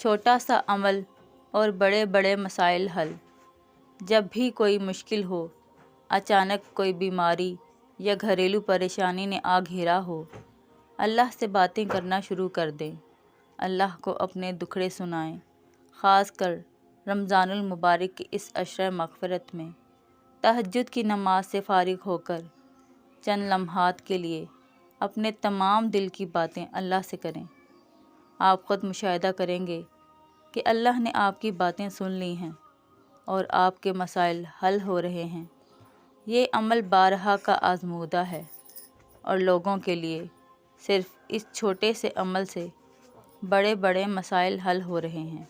چھوٹا سا عمل اور بڑے بڑے مسائل حل۔ جب بھی کوئی مشکل ہو، اچانک کوئی بیماری یا گھریلو پریشانی نے آ گھیرا ہو، اللہ سے باتیں کرنا شروع کر دیں۔ اللہ کو اپنے دکھڑے سنائیں۔ خاص کر رمضان المبارک کی اس عشرہ مغفرت میں تہجد کی نماز سے فارغ ہو کر چند لمحات کے لیے اپنے تمام دل کی باتیں اللہ سے کریں۔ آپ خود مشاہدہ کریں گے کہ اللہ نے آپ کی باتیں سن لی ہیں اور آپ کے مسائل حل ہو رہے ہیں۔ یہ عمل بارہا کا آزمودہ ہے اور لوگوں کے لیے صرف اس چھوٹے سے عمل سے بڑے بڑے مسائل حل ہو رہے ہیں۔